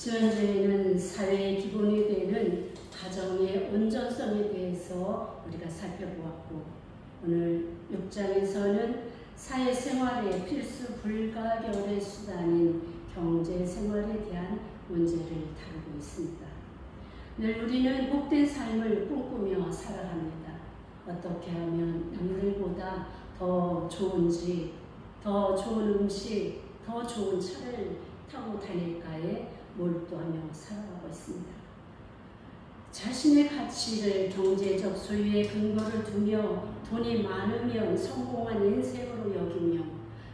지난주에는 사회의 기본이 되는 가정의 온전성에 대해서 우리가 살펴보았고, 오늘 6장에서는 사회생활의 필수 불가결의 수단인 경제생활에 대한 문제를 다루고 있습니다. 늘 우리는 복된 삶을 꿈꾸며 살아갑니다. 어떻게 하면 남들보다 더 좋은 집, 더 좋은 음식, 더 좋은 차를 타고 다닐까에 몰두하며 살아가고 있습니다. 자신의 가치를 경제적 소유의 근거를 두며 돈이 많으면 성공한 인생으로 여기며,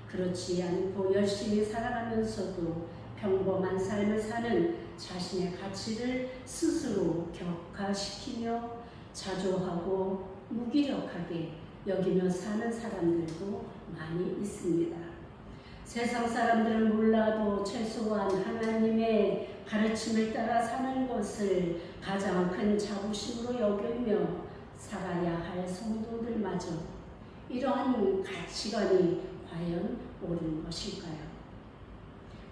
그렇지 않고 열심히 살아가면서도 평범한 삶을 사는 자신의 가치를 스스로 격하시키며 자조하고 무기력하게 여기며 사는 사람들도 많이 있습니다. 세상 사람들은 몰라도 최소한 하나님의 가르침을 따라 사는 것을 가장 큰 자부심으로 여기며 살아야 할 성도들마저 이러한 가치관이 과연 옳은 것일까요?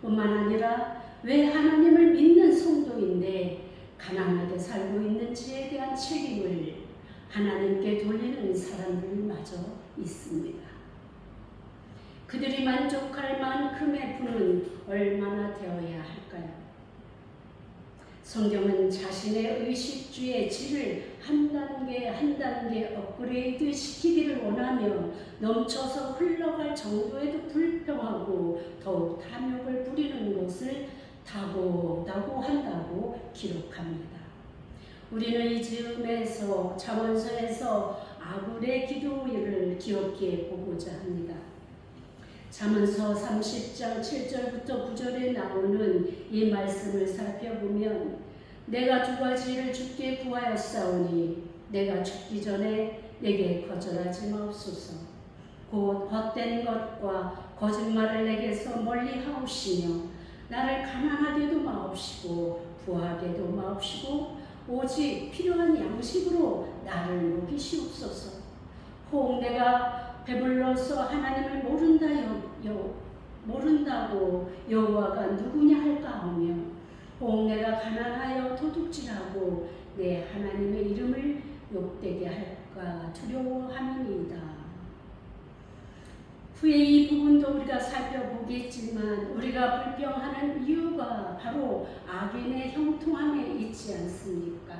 뿐만 아니라 왜 하나님을 믿는 성도인데 가난하게 살고 있는지에 대한 책임을 하나님께 돌리는 사람들마저 있습니다. 그들이 만족할 만큼의 부는 얼마나 되어야 할까요? 성경은 자신의 의식주의 질을 한 단계 업그레이드 시키기를 원하며 넘쳐서 흘러갈 정도에도 불평하고 더욱 탐욕을 부리는 것을 다고다고 한다고 기록합니다. 우리는 이 즈음에서 잠언서에서 아굴의 기도를 기억해 보고자 합니다. 잠언서 30장 7절부터 9절에 나오는 이 말씀을 살펴보면, 내가 두 가지를 주께 구하였사오니 내가 죽기 전에 내게 거절하지 마옵소서. 곧 헛된 것과 거짓말을 내게서 멀리 하옵시며 나를 가난하게도 마옵시고 부하게도 마옵시고 오직 필요한 양식으로 나를 먹이시옵소서. 혹 내가 배불러서 하나님을 모른다고 여호와가 누구냐 할까 하며, 혹 내가 가난하여 도둑질하고 내 하나님의 이름을 욕되게 할까 두려워함이니이다. 후에 이 부분도 우리가 살펴보겠지만, 우리가 불평하는 이유가 바로 악인의 형통함에 있지 않습니까?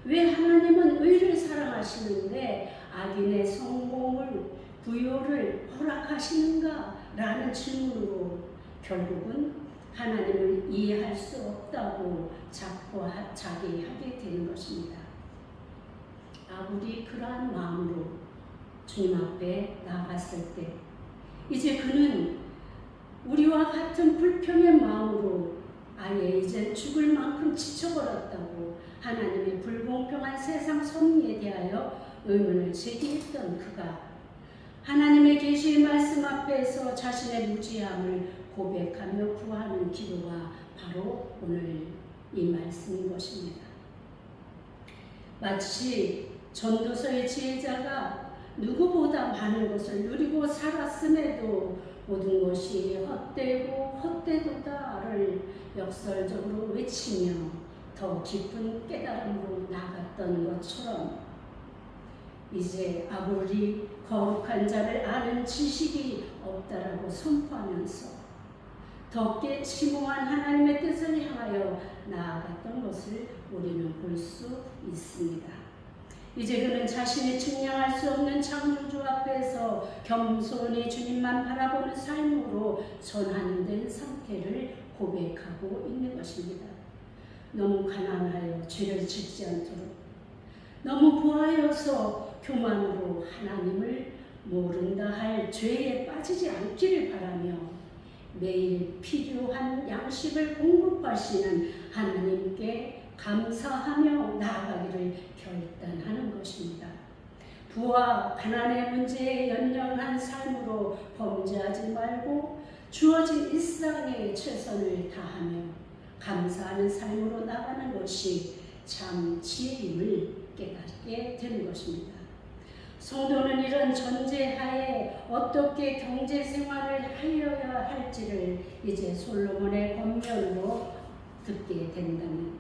왜 하나님은 의를 사랑하시는데 악인의 성공을 부요를 허락하시는가? 라는 질문으로 결국은 하나님을 이해할 수 없다고 자기하게 되는 것입니다. 아굴이 그러한 마음으로 주님 앞에 나갔을 때, 이제 그는 우리와 같은 불평의 마음으로 아예 이제 죽을 만큼 지쳐버렸다고 하나님의 불공평한 세상 섭리에 대하여 의문을 제기했던 그가 하나님의 계시의 말씀 앞에서 자신의 무지함을 고백하며 구하는 기도가 바로 오늘 이 말씀인 것입니다. 마치 전도서의 지혜자가 누구보다 많은 것을 누리고 살았음에도 모든 것이 헛되고 헛되도다를 역설적으로 외치며 더 깊은 깨달음으로 나갔던 것처럼, 이제 아굴이 거룩한 자를 아는 지식이 없다라고 선포하면서 덥게 심오한 하나님의 뜻을 향하여 나아갔던 것을 우리는 볼 수 있습니다. 이제 그는 자신이 측량할 수 없는 창조주 앞에서 겸손히 주님만 바라보는 삶으로 전환된 상태를 고백하고 있는 것입니다. 너무 가난하여 죄를 짓지 않도록, 너무 부하여서 교만으로 하나님을 모른다 할 죄에 빠지지 않기를 바라며 매일 필요한 양식을 공급하시는 하나님께 감사하며 나아가기를 결단하는 것입니다. 부와 가난의 문제에 연연한 삶으로 범죄하지 말고 주어진 일상에 최선을 다하며 감사하는 삶으로 나가는 것이 참 지혜임을 깨닫게 되는 것입니다. 성도는 이런 전제하에 어떻게 경제 생활을 하여야 할지를 이제 솔로몬의 권면으로 듣게 된다면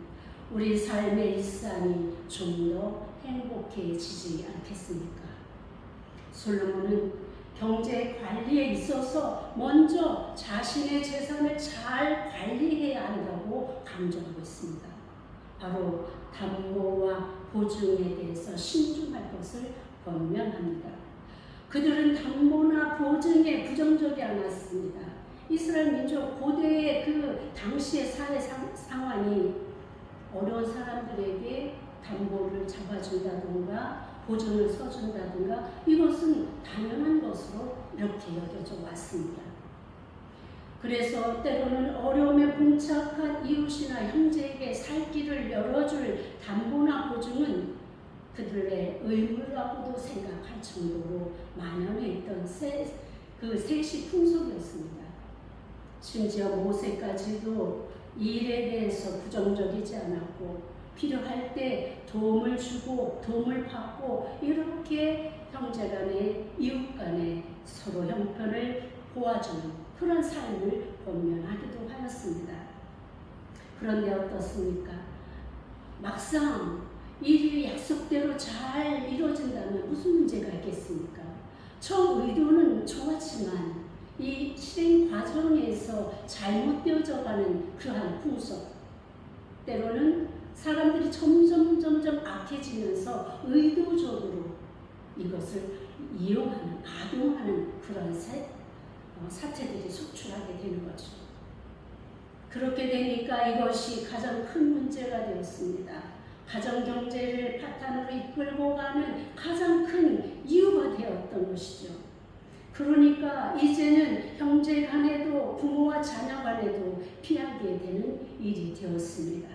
우리 삶의 일상이 좀 더 행복해지지 않겠습니까? 솔로몬은 경제 관리에 있어서 먼저 자신의 재산을 잘 관리해야 한다고 강조하고 있습니다. 바로 담보와 보증에 대해서 신중할 것을 권면합니다. 그들은 담보나 보증에 부정적이 않았습니다. 이스라엘 민족 고대의 그 당시의 사회 상황이 어려운 사람들에게 담보를 잡아준다든가 보증을 서준다든가 이것은 당연한 것으로 이렇게 여겨져 왔습니다. 그래서 때로는 어려움에 봉착한 이웃이나 형제에게 살 길을 열어줄 담보나 보증은 그들의 의무라고도 생각할 정도로 만연해 있던 그 세시 풍속이었습니다. 심지어 모세까지도 이 일에 대해서 부정적이지 않았고 필요할 때 도움을 주고 도움을 받고 이렇게 형제간에 이웃간에 서로 형편을 도와주는 그런 삶을 권면하기도 하였습니다. 그런데 어떻습니까? 막상 일이 약속대로 잘 이루어진다면 무슨 문제가 있겠습니까? 처음 의도는 좋았지만 이 실행 과정에서 잘못되어져가는 그러한 풍속, 때로는 사람들이 점점 악해지면서 의도적으로 이것을 이용하는, 악용하는 그런 사태들이 속출하게 되는 거죠. 그렇게 되니까 이것이 가장 큰 문제가 되었습니다. 가정 경제를 바탕으로 이끌고 가는 가장 큰 이유가 되었던 것이죠. 그러니까 이제는 형제 간에도 부모와 자녀 간에도 피하게 되는 일이 되었습니다.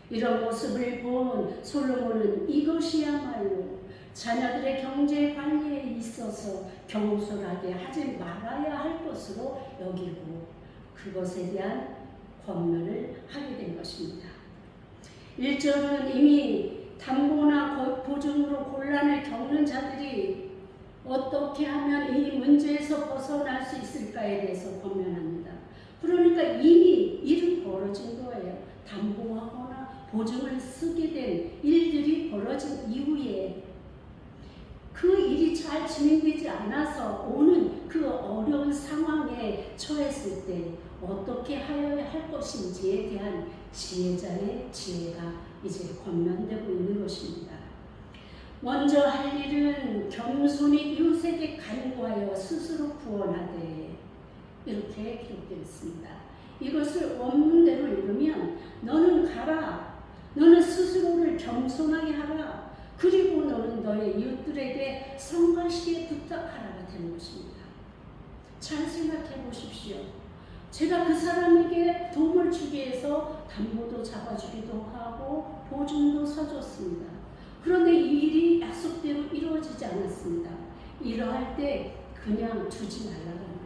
이런 모습을 본 솔로몬은 이것이야말로 자녀들의 경제 관리에 있어서 경솔하게 하지 말아야 할 것으로 여기고 그것에 대한 권면을 하게 된 것입니다. 1절은 이미 담보나 보증으로 곤란을 겪는 자들이 어떻게 하면 이 문제에서 벗어날 수 있을까에 대해서 권면합니다. 그러니까 이미 일은 벌어진 거예요. 담보하거나 보증을 쓰게 된 일들이 벌어진 이후에 그 일이 잘 진행되지 않아서 오는 그 어려운 상황에 처했을 때 어떻게 하여야 할 것인지에 대한 지혜자의 지혜가 이제 권면되고 있는 것입니다. 먼저 할 일은 겸손히 이웃에게 간구하여 스스로 구원하되 이렇게 기록되어 있습니다. 이것을 원문대로 읽으면 너는 가라, 너는 스스로를 겸손하게 하라, 그리고 너는 너의 이웃들에게 성가시게 부탁하라가 되는 것입니다. 잘 생각해 보십시오. 제가 그 사람에게 도움을 주기 위해서 담보도 잡아주기도 하고 보증도 서줬습니다. 그런데 이 일이 약속대로 이루어지지 않았습니다. 이러할 때 그냥 두지 말라는 거예요.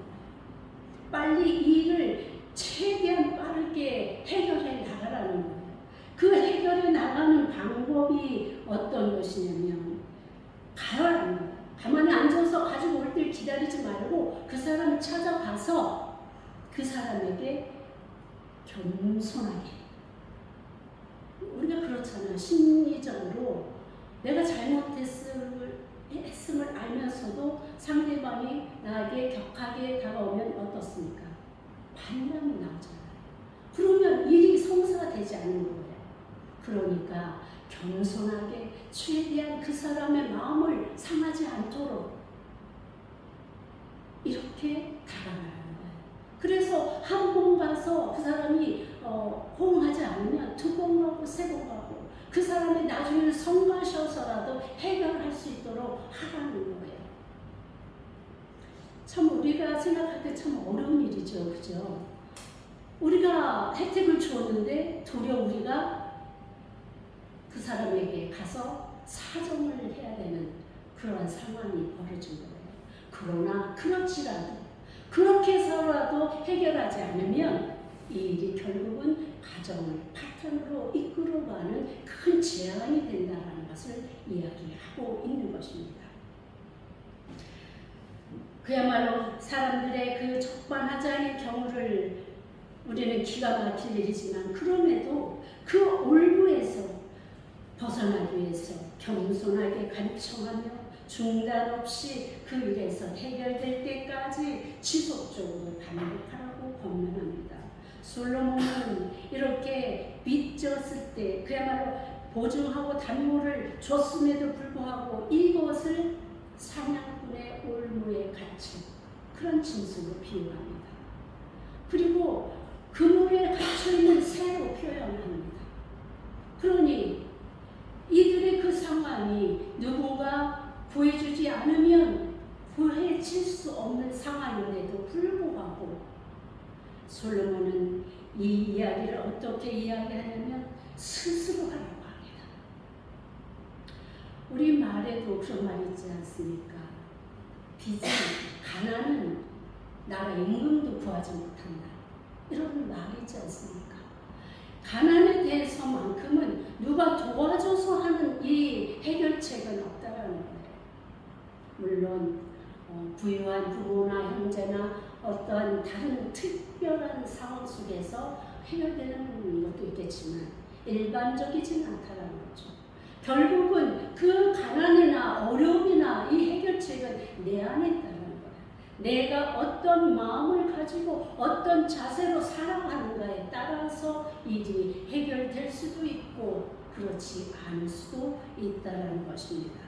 빨리 이 일을 최대한 빠르게 해결해 나가라는 거예요. 그 해결해 나가는 방법이 어떤 것이냐면 가라는 거예요. 가만히 앉아서 가지고 올 때 기다리지 말고 그 사람을 찾아가서 그 사람에게 겸손하게, 우리가 그렇잖아요. 심리적으로 내가 잘못했음을 알면서도 상대방이 나에게 격하게 다가오면 어떻습니까? 반감이 나오잖아요. 그러면 일이 성사가 되지 않는 거예요. 그러니까 겸손하게 최대한 그 사람의 마음을 상하지 않도록 이렇게 다가가는 거예요. 그래서 한 번 가서 그 사람이 호응하지 않으면 두 번 가고 세 번 가고 그 사람이 나중에는 성가셔서라도 해결할 수 있도록 하라는 거예요. 참 우리가 생각할 때 참 어려운 일이죠. 그죠? 우리가 혜택을 주었는데 도리어 우리가 그 사람에게 가서 사정을 해야 되는 그런 상황이 벌어진 거예요. 그러나 그렇지라도 그렇게 해서라도 해결하지 않으면 이 일이 결국은 가정을 파탄으로 이끌어가는 큰 재앙이 된다는 것을 이야기하고 있는 것입니다. 그야말로 사람들의 그 적반하장의 경우를 우리는 기가 막힐 일이지만 그럼에도 그 올무에서 벗어나기 위해서 겸손하게 간청하며 중단 없이 그 일에서 해결될 때까지 지속적으로 반복하라고 권면합니다. 솔로몬은 이렇게 빚졌을 때 그야말로 보증하고 담보를 줬음에도 불구하고 이것을 사냥꾼의 올무에 갇힌 그런 짐승으로 비유합니다. 그리고 그물에 갇혀있는 새로 표현합니다. 그러니 이들의 그 상황이 누군가 구해주지 않으면 구해질 수 없는 상황임에도 불구하고 솔로몬은 이 이야기를 어떻게 이야기하냐면 스스로 하라고 합니다. 우리 말에도 그런 말이 있지 않습니까? 빚은, 가난은 나라 임금도 구하지 못한다. 이런 말이 있지 않습니까? 가난에 대해서만큼은 누가 도와줘서 하는 이 해결책은 없다라는 거예요. 물론 부유한 부모나 형제나 어떤 다른 특별한 상황 속에서 해결되는 것도 있겠지만 일반적이진 않다라는 거죠. 결국은 그 가난이나 어려움이나 이 해결책은 내 안에 있다는 거예요. 내가 어떤 마음을 가지고 어떤 자세로 살아가는가에 따라서 일이 해결될 수도 있고 그렇지 않을 수도 있다는 것입니다.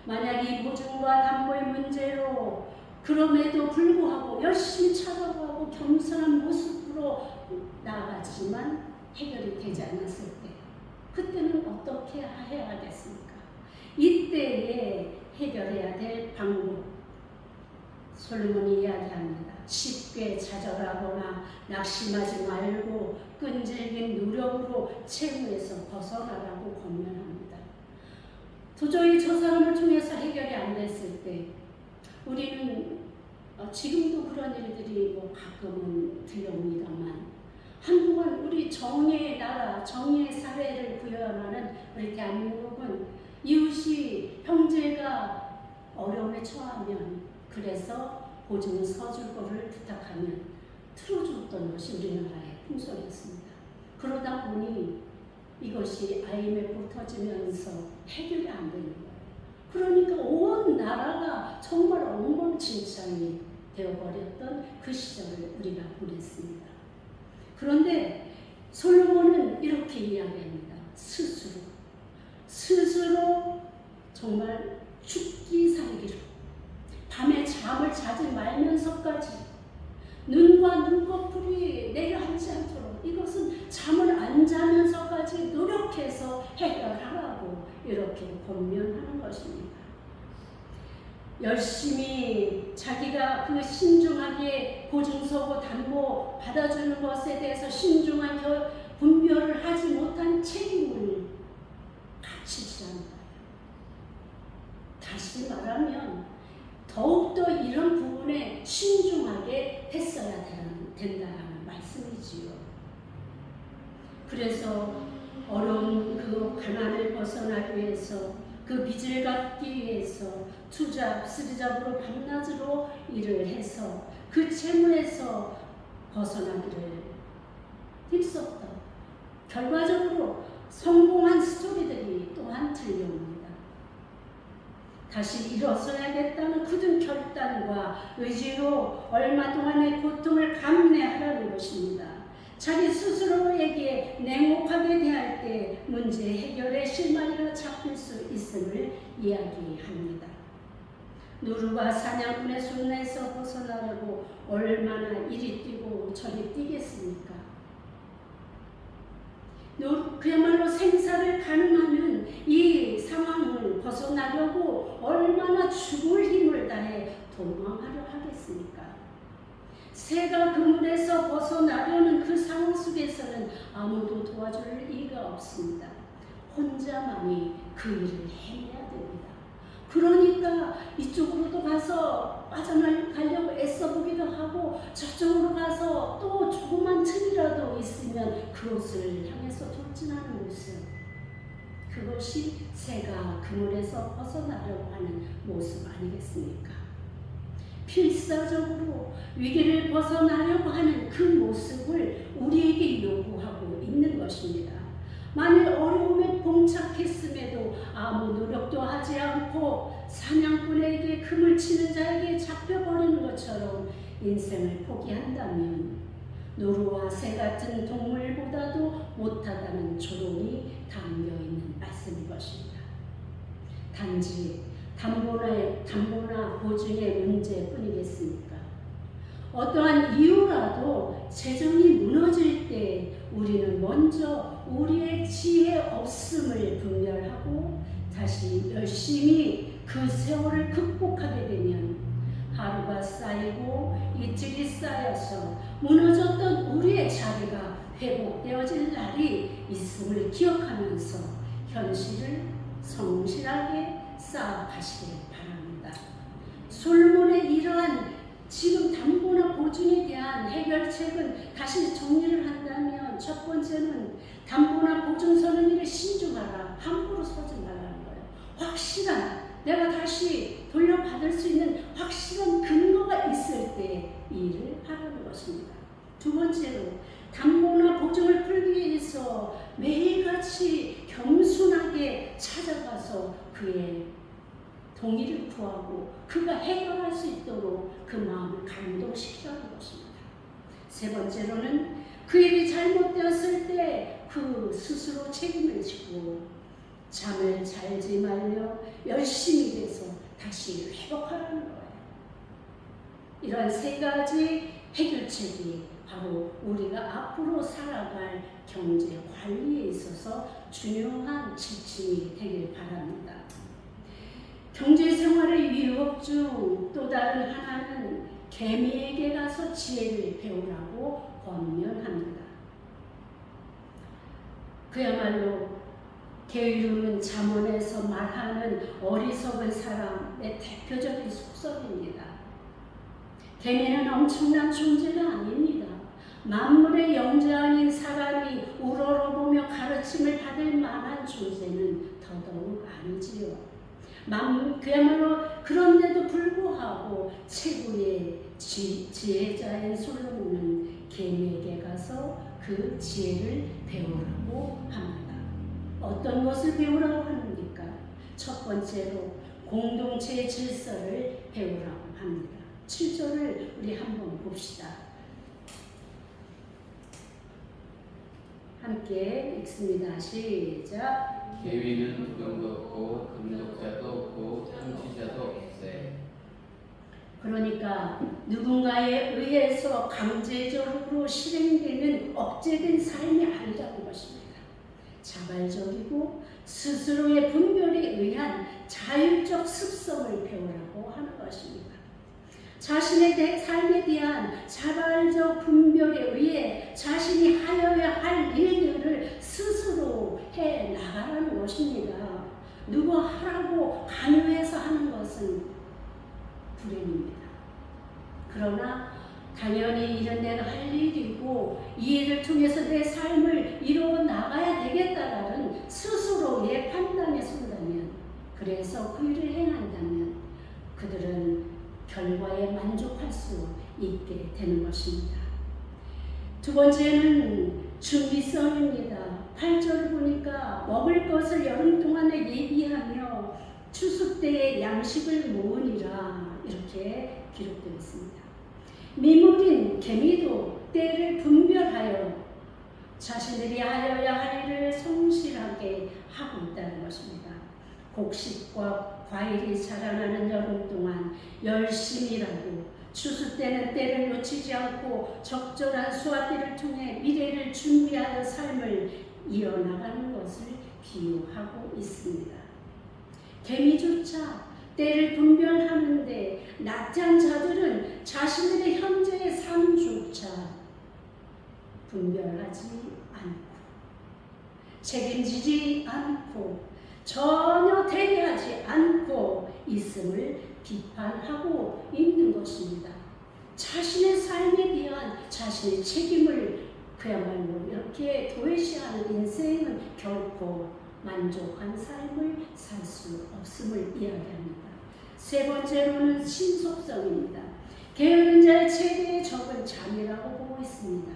만약 이 보증과 담보의 문제로 그럼에도 불구하고 열심히 찾아가고 겸손한 모습으로 나아가지만 해결이 되지 않았을 때 그때는 어떻게 해야 하겠습니까? 이때에 해결해야 될 방법 솔로몬이 이야기합니다. 쉽게 좌절하거나 낙심하지 말고 끈질긴 노력으로 채무에서 벗어나라고 권면합니다. 도저히 저 사람을 통해서 해결이 안 됐을 때 우리는 지금도 그런 일들이 뭐 가끔은 들려옵니다만 한동안 우리 정의의 나라, 정의의 사회를 구현하는 우리 대한민국은 이웃이 형제가 어려움에 처하면 그래서 보증 서줄 거를 부탁하면 틀어줬던 것이 우리나라의 풍속이었습니다. 그러다 보니 이것이 IMF 터지면서 해결이 안 되는 거예요. 그러니까 온 나라가 정말 엉망진창이 되어버렸던 그 시절을 우리가 보냈습니다. 그런데 솔로몬은 이렇게 이야기합니다. 스스로 정말 죽기 살기로 밤에 잠을 자지 말면서까지 눈과 눈꺼풀이 내려앉지 않도록 이것은 잠을 안 자면서까지 노력해서 해결하라고 이렇게 권면하는 것입니다. 열심히 자기가 그 신중하게 보증서고 담보 받아주는 것에 대해서 신중한 분별을 하지 못한 책임을 갖추지 않는 거예요. 다시 말하면 더욱더 이런 부분에 신중하게 했어야 된다는 말씀이지요. 그래서 어려운 그 가난을 벗어나기 위해서 그 빚을 갚기 위해서 투잡, 쓰리잡으로 밤낮으로 일을 해서 그 채무에서 벗어나기를 힘썼다. 결과적으로 성공한 스토리들이 또한 들려옵니다. 다시 일어서야겠다는 굳은 결단과 의지로 얼마 동안의 고통을 감내하라는 것입니다. 자기 스스로에게 냉혹하게 대할 때 문제 해결의 실마리가 잡힐 수 있음을 이야기합니다. 누르가 사냥꾼의 손에서 벗어나려고 얼마나 이리 뛰고 저리 뛰겠습니까? 그야말로 생사를 가늠하는 이 상황을 벗어나려고 얼마나 죽을 힘을 다해 도망하려 하겠습니까? 새가 그물에서 벗어나려는 그 상황 속에서는 아무도 도와줄 이가 없습니다. 혼자만이 그 일을 해내야 됩니다. 그러니까 이쪽으로도 가서 빠져나가려고 애써보기도 하고 저쪽으로 가서 또 조그만 틈이라도 있으면 그곳을 향해서 돌진하는 모습, 그것이 새가 그물에서 벗어나려고 하는 모습 아니겠습니까? 필사적으로 위기를 벗어나려고 하는 그 모습을 우리에게 요구하고 있는 것입니다. 만일 어려움에 봉착했음에도 아무 노력도 하지 않고 사냥꾼에게 금을 치는 자에게 잡혀버리는 것처럼 인생을 포기한다면 노루와 새 같은 동물보다도 못하다는 조롱이 담겨있는 말씀인 것입니다. 단지 담보나 보증의 문제뿐이겠습니까? 어떠한 이유라도 재정이 무너질 때 우리는 먼저 우리의 지혜 없음을 분별하고 다시 열심히 그 세월을 극복하게 되면 하루가 쌓이고 이틀이 쌓여서 무너졌던 우리의 자리가 회복되어질 날이 있음을 기억하면서 현실을 성실하게 쌓아가시길 바랍니다. 솔로몬의 이러한 지금 담보나 보증에 대한 해결책은 다시 정리를 한다면 첫 번째는 담보나 보증 서는 일에 신중하라. 함부로 서지 말라는 거예요. 확실한 내가 다시 돌려받을 수 있는 확실한 근거가 있을 때 이 일을 하라는 것입니다. 두 번째로 담보나 보증을 풀기 위해서 매일같이 겸손하게 찾아가서 그의 동의를 구하고 그가 해결할 수 있도록 그 마음을 감동시키라는 것입니다. 세 번째로는 그 일이 잘못되었을 때 그 스스로 책임을 지고 잠을 잘지 말려 열심히 돼서 다시 회복하라는 거예요. 이러한 세 가지 해결책이 바로 우리가 앞으로 살아갈 경제 관리에 있어서 중요한 지침이 되길 바랍니다. 경제생활의 유혹 중 또 다른 하나는 개미에게 가서 지혜를 배우라고 권면합니다. 그야말로 게으름은 잠언에서 말하는 어리석은 사람의 대표적인 속성입니다. 개미는 엄청난 존재가 아닙니다. 만물의 영자 아닌 사람이 우러러보며 가르침을 받을 만한 존재는 더더욱 아니지요. 그야말로 그런데도 불구하고 최고의 지혜자인 솔로몬은 개미에게 가서 그 지혜를 배우라고 합니다. 어떤 것을 배우라고 합니까? 첫 번째로 공동체의 질서를 배우라고 합니다. 7절을 우리 한번 봅시다. 함께 읽습니다. 시작. 계위는 두금도 없고 금독자도 없고 통치자도 없세. 그러니까 누군가에 의해서 강제적으로 실행되는 억제된 삶이 아니라는 것입니다. 자발적이고 스스로의 분별에 의한 자율적 습성을 배우라고 하는 것입니다. 자신의 삶에 대한 자발적 분별에 의해 자신이 하여야 할 일들을 스스로 해 나가라는 것입니다. 누구 하라고 강요해서 하는 것은 불행입니다. 그러나 당연히 이런 내가 할 일이고 이 일을 통해서 내 삶을 이루어 나가야 되겠다라는 스스로의 판단에 선다면, 그래서 그 일을 행한다면 그들은 결과에 만족할 수 있게 되는 것입니다. 두 번째는 준비성입니다. 8절을 보니까 먹을 것을 여름 동안에 예비하며 추수 때에 양식을 모으니라 이렇게 기록되어 있습니다. 미물인 개미도 때를 분별하여 자신들이 하여야 할 일을 성실하게 하고 있다는 것입니다. 곡식과 과일이 자라나는 여름 동안 열심히 일하고 추수 때는 때를 놓치지 않고 적절한 수확기를 통해 미래를 준비하여 삶을 이어나가는 것을 비유하고 있습니다. 개미조차 때를 분별하는데 나태한 자들은 자신들의 현재의 삶조차 분별하지 않고 책임지지 않고 전혀 대비하지 않고 있음을 비판하고 있는 것입니다. 자신의 삶에 대한 자신의 책임을 그야말로 이렇게 도외시하는 인생은 결코 만족한 삶을 살 수 없음을 이야기합니다. 세 번째로는 신속성입니다. 게으른 자의 최대의 적은 잠이라고 보고 있습니다.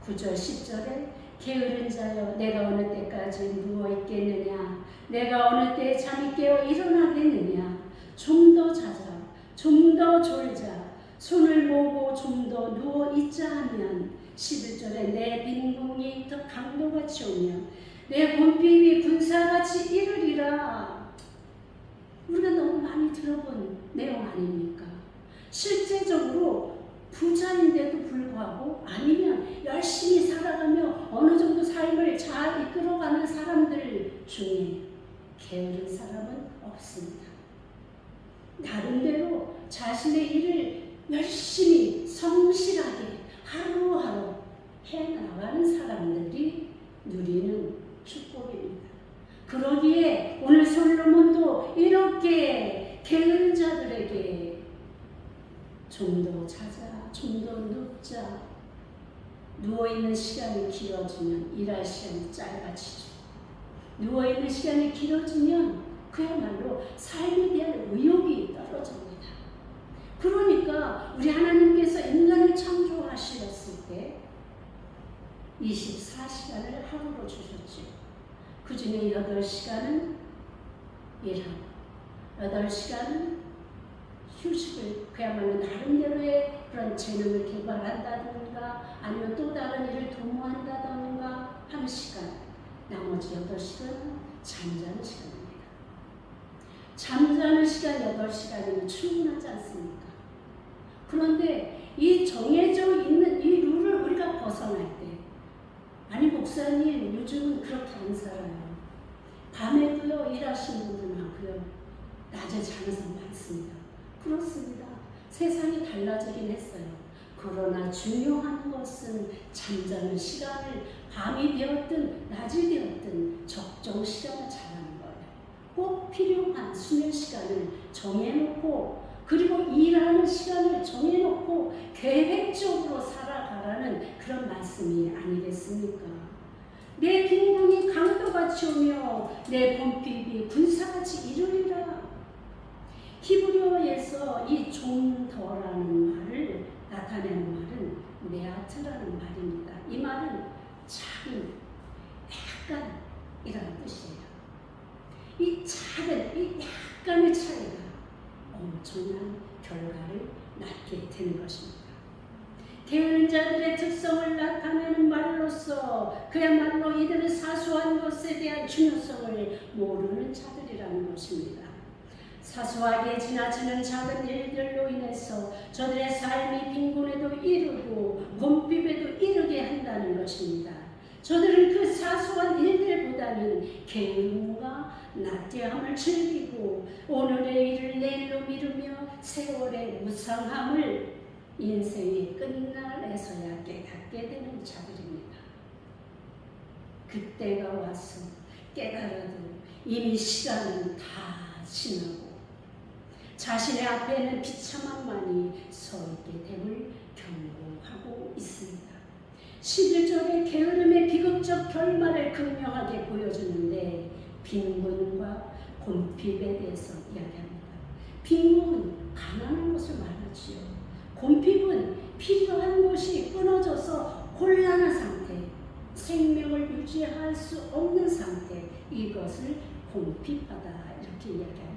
9절 10절에 게으른 자여 내가 어느 때까지 누워있겠느냐, 내가 어느 때에 잠이 깨어 일어나겠느냐. 좀 더 자자, 좀 더 졸자, 손을 모으고 좀 더 누워있자 하면 11절에 내 빈궁이 더 강도같이 오며 내 곤핍이 군사같이 이르리라. 우리가 너무 많이 들어본 내용 아닙니까? 실제적으로 부자인데도 불구하고 아니면 열심히 살아가며 어느 정도 삶을 잘 이끌어가는 사람들 중에 게으른 사람은 없습니다. 나름대로 자신의 일을 열심히 성실하게 하루하루 해나가는 사람들이 누리는 축복입니다. 그러기에 오늘 솔로몬도 이렇게 게으른 자들에게 좀 더 자자, 좀 더 눕자, 누워있는 시간이 길어지면 일할 시간이 짧아지죠. 누워있는 시간이 길어지면 그야말로 삶에 대한 의욕이 떨어집니다. 그러니까 우리 하나님께서 인간을 창조하셨을 때 24시간을 하루로 주셨죠. 그 중에 8시간은 일하고 8시간은 휴식을 그야말로 나름대로의 그런 재능을 개발한다든가 아니면 또 다른 일을 도모한다든가 하는 시간, 나머지 8시간은 잠자는 시간입니다. 잠자는 시간 8시간이면 충분하지 않습니까? 그런데 이 정해져 있는 이 룰을 우리가 벗어날 때, 아니 목사님 요즘은 그렇게 안 살아요. 밤에도요 일하시는 분들 많고요. 낮에 자는 사람 많습니다. 그렇습니다. 세상이 달라지긴 했어요. 그러나 중요한 것은 잠자는 시간을 밤이 되었든 낮이 되었든 적정 시간을 자라는 거예요. 꼭 필요한 수면 시간을 정해놓고 그리고 일하는 시간을 정해놓고 계획적으로 살아가라는 그런 말씀이 아니겠습니까? 내 빈궁이 강도같이 오며 내 곤핍이 군사같이 이르리라. 히브리어에서 이 좀 더라는 말을 나타내는 말은 메아트라는 말입니다. 이 말은 작은, 약간이라는 뜻이에요. 이 작은, 이 약간의 차이가 엄청난 결과를 낳게 되는 것입니다. 게으른 자들의 특성을 나타내는 말로서 그야말로 이들은 사소한 것에 대한 중요성을 모르는 자들이라는 것입니다. 사소하게 지나치는 작은 일들로 인해서 저들의 삶이 빈곤에도 이르고 곤핍에도 이르게 한다는 것입니다. 저들은 그 사소한 일들보다는 게으름과 나태함을 즐기고 오늘의 일을 내일로 미루며 세월의 무상함을 인생의 끝날에서야 깨닫게 되는 자들입니다. 그때가 와서 깨달아도 이미 시간은 다 지나고 자신의 앞에는 비참함만이 서 있게 됨을 경고하고 있습니다. 11절의 게으름의 비극적 결말을 극명하게 보여주는데 빈곤과 곤핍에 대해서 이야기합니다. 빈곤은 가난한 것을 말하지요. 곤핍은 필요한 것이 끊어져서 곤란한 상태, 생명을 유지할 수 없는 상태, 이것을 곤핍하다 이렇게 이야기합니다.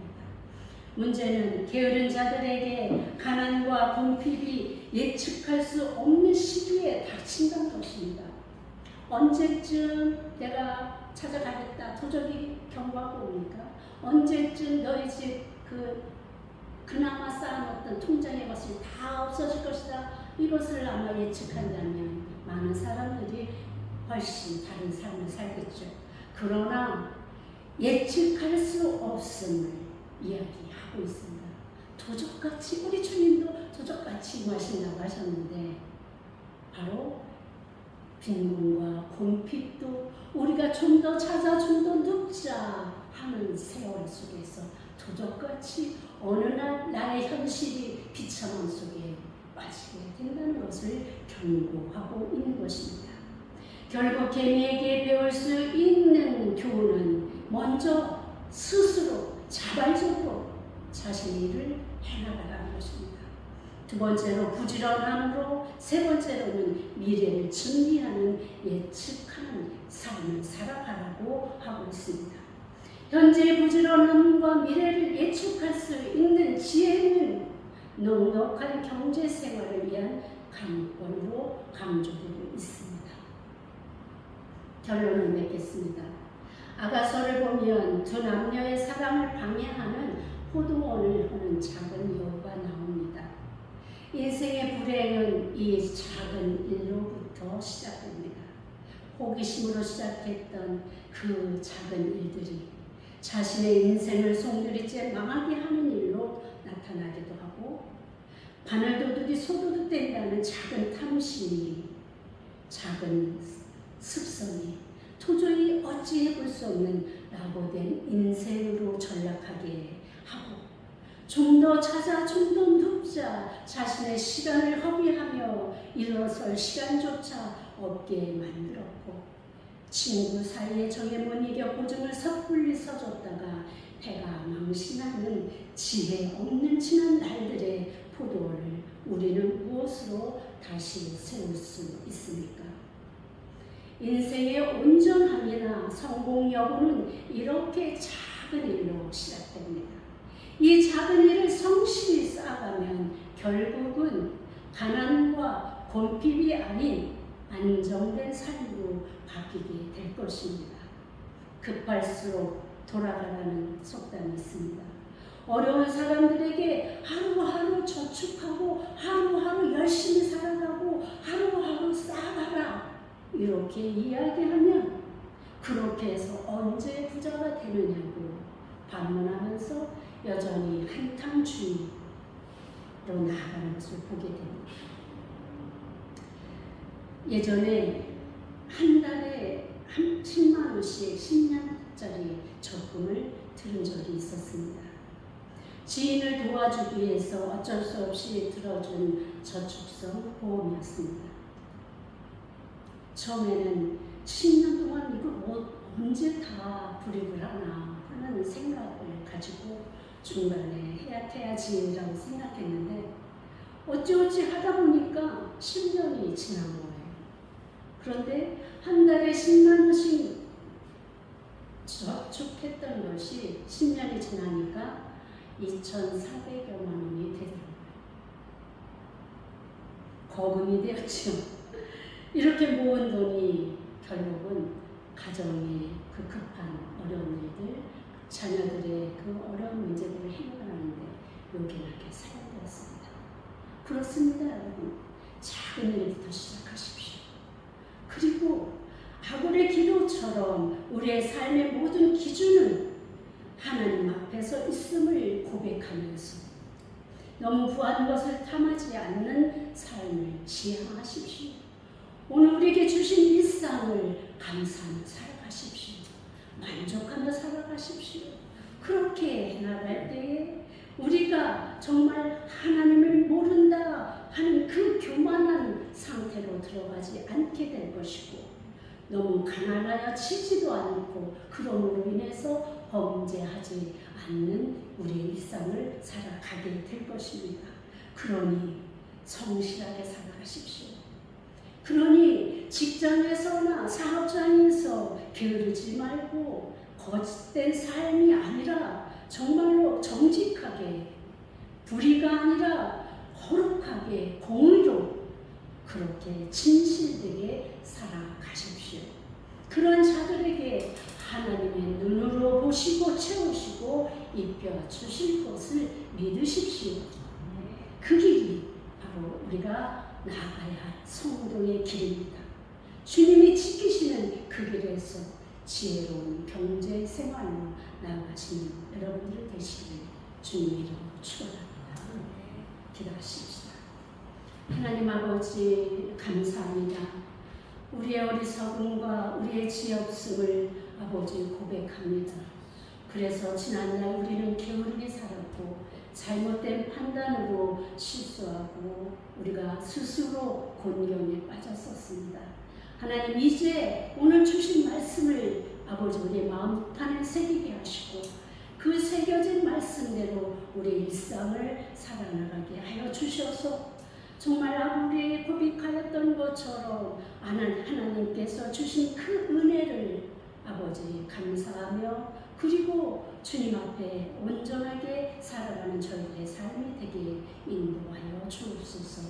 문제는 게으른 자들에게 가난과 곤핍이 예측할 수 없는 시기에 닥친다는 것입니다. 언제쯤 내가 찾아가겠다 도적이 경고하고 옵니까? 언제쯤 너희 집 그나마 쌓아놨던 통장의 것이 다 없어질 것이다. 이것을 아마 예측한다면 많은 사람들이 훨씬 다른 삶을 살겠죠. 그러나 예측할 수 없음을 이야기하고 있습니다. 도적같이, 우리 주님도 도적같이 임하신다고 하셨는데 바로 빈곤과 곤핍도 우리가 좀 더 찾아 좀 더 눕자 하는 세월 속에서 도적같이 어느 날 나의 현실이 비참함 속에 빠지게 된다는 것을 경고하고 있는 것입니다. 결국 개미에게 배울 수 있는 교훈은 먼저 스스로 자발적으로 자신의 일을 해나가라는 것입니다. 두 번째로 부지런함으로, 세 번째로는 미래를 준비하는 예측하는 삶을 살아가라고 하고 있습니다. 현재의 부지런함과 미래를 예측할 수 있는 지혜는 넉넉한 경제 생활을 위한 강권으로 강조되고 있습니다. 결론을 맺겠습니다. 아가서를 보면 두 남녀의 사랑을 방해하는 호동원을 하는 작은 여우가 나옵니다. 인생의 불행은 이 작은 일로부터 시작됩니다. 호기심으로 시작했던 그 작은 일들이 자신의 인생을 송두리째 망하게 하는 일로 나타나기도 하고, 바늘도둑이 소도둑된다는 작은 탐심이, 작은 습성이 도저히 어찌해볼 수 없는 낙오된 인생으로 전락하게 하고, 좀 더 찾아, 좀 더 눕자 자신의 시간을 허비하며 일어설 시간조차 없게 만들었고, 친구 사이에 정에 못 이겨 보증을 섣불리 서줬다가 해가 망신하는 지혜 없는 지난 날들의 포도원을 우리는 무엇으로 다시 세울 수 있습니까? 인생의 온전함이나 성공 여부는 이렇게 작은 일로 시작됩니다. 이 작은 일을 성실히 쌓아가면 결국은 가난과 곤핍이 아닌 안정된 삶으로 바뀌게 될 것입니다. 급할수록 돌아가라는 속담이 있습니다. 어려운 사람들에게 하루하루 저축하고 하루하루 열심히 살아가고 하루하루 쌓아가라 이렇게 이야기하면, 그렇게 해서 언제 부자가 되느냐고 반문하면서 여전히 한탕주의로 나아가는 것을 보게 됩니다. 예전에 한 달에 10만 원씩 10년짜리 적금을 들은 적이 있었습니다. 지인을 도와주기 위해서 어쩔 수 없이 들어준 저축성 보험이었습니다. 처음에는 10년 동안 이걸 언제 다 불입을 하나 하는 생각을 가지고 중간에 해야지라고 생각했는데, 어찌어찌 하다 보니까 10년이 지난 거예요. 그런데 한 달에 10만 원씩 저축했던 것이 10년이 지나니까 2,400여만 원이 되더라고요. 거금이 되었죠. 이렇게 모은 돈이 결국은 가정의 그 급한 어려운 일들, 자녀들의 그 어려운 문제들을 해결하는데 요긴하게 사용되었습니다. 그렇습니다, 여러분. 작은 일부터 시작하십시오. 그리고 아굴의 기도처럼 우리의 삶의 모든 기준은 하나님 앞에서 있음을 고백하면서 너무 부한 것을 탐하지 않는 삶을 지향하십시오. 오늘 우리에게 주신 일상을 감사하며 살아가십시오. 만족하며 살아가십시오. 그렇게 해나갈 때에 우리가 정말 하나님을 모른다 하는 그 교만한 상태로 들어가지 않게 될 것이고, 너무 가난하여 치지도 않고 그럼으로 인해서 범죄하지 않는 우리의 일상을 살아가게 될 것입니다. 그러니 성실하게 살아가십시오. 그러니 직장에서나 사업장에서 게으르지 말고 거짓된 삶이 아니라 정말로 정직하게, 불의가 아니라 거룩하게, 공의로 그렇게 진실되게 살아가십시오. 그런 자들에게 하나님의 눈으로 보시고 채우시고 입혀 주실 것을 믿으십시오. 그 길이 바로 우리가 나아가야 할 성도의 길입니다. 주님이 지키시는 그 길에서 지혜로운 경제 생활로 나아가시는 여러분들 되시기를 주님의 이름으로 축원합니다. 기도하십시다. 하나님 아버지, 감사합니다. 우리의 어리석음과 우리의 지혜 없음을 아버지 고백합니다. 그래서 지난날 우리는 게으르게 살았고 잘못된 판단으로 실수하고 우리가 스스로 곤경에 빠졌었습니다. 하나님, 이제 오늘 주신 말씀을 아버지 우리의 마음판에 새기게 하시고 그 그 새겨진 말씀대로 우리 일상을 살아나가게 하여 주셔서 정말 아무리 고백하였던 것처럼 하나님께서 주신 그 은혜를 아버지 감사하며 그리고 주님 앞에 온전하게 살아가는 저희의 삶이 되게 인도하여 주옵소서.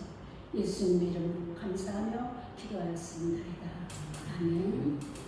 예수님의 이름으로 감사하며 기도하였습니다. 아멘.